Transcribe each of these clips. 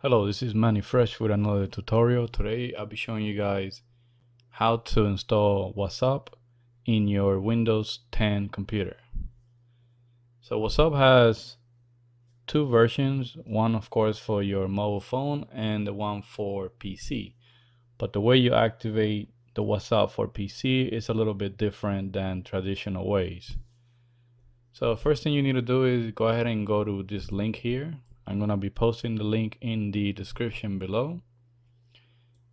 Hello, this is Manny Fresh with another tutorial. Today I'll be showing you guys how to install WhatsApp in your Windows 10 computer. So WhatsApp has two versions, one of course for your mobile phone and the one for PC. But the way you activate the WhatsApp for PC is a little bit different than traditional ways. So first thing you need to do is go ahead and go to this link here. I'm gonna be posting the link in the description below.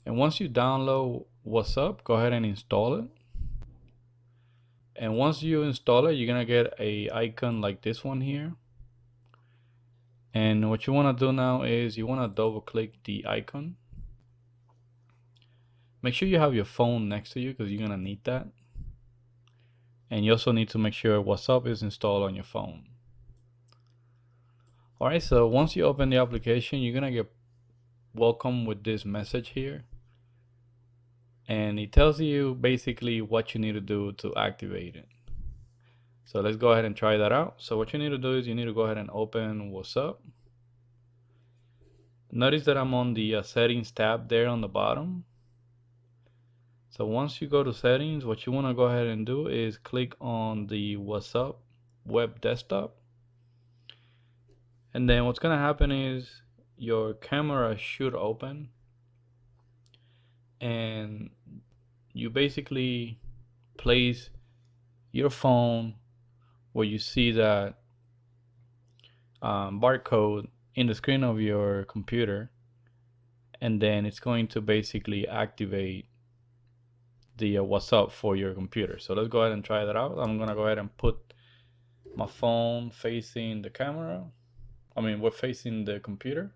And once you download WhatsApp, go ahead and install it. And once you install it, you're gonna get a icon like this one here. And what you wanna do now is you wanna double click the icon. Make sure you have your phone next to you because you're gonna need that. And you also need to make sure WhatsApp is installed on your phone. Alright, so once you open the application, you're gonna get welcome with this message here. And it tells you basically what you need to do to activate it. So let's go ahead and try that out. So what you need to do is you need to go ahead and open WhatsApp. Notice that I'm on the settings tab there on the bottom. So once you go to settings, what you want to go ahead and do is click on the WhatsApp web desktop. And then what's going to happen is your camera should open. And you basically place your phone where you see that barcode in the screen of your computer, and then it's going to basically activate the WhatsApp for your computer. So let's go ahead and try that out. I'm gonna go ahead and put my phone facing the camera. We're facing the computer.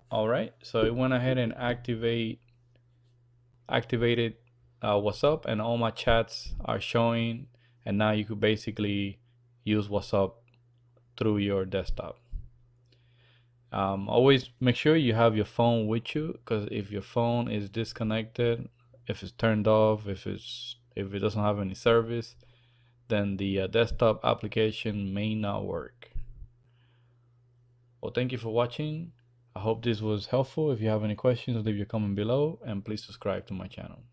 All right, so it went ahead and activated WhatsApp, and all my chats are showing, and now you could basically use WhatsApp through your desktop. Always make sure you have your phone with you, because if your phone is disconnected, if it's turned off, if it doesn't have any service, then the desktop application may not work. Well, thank you for watching. I hope this was helpful. If you have any questions, leave your comment below, and please subscribe to my channel.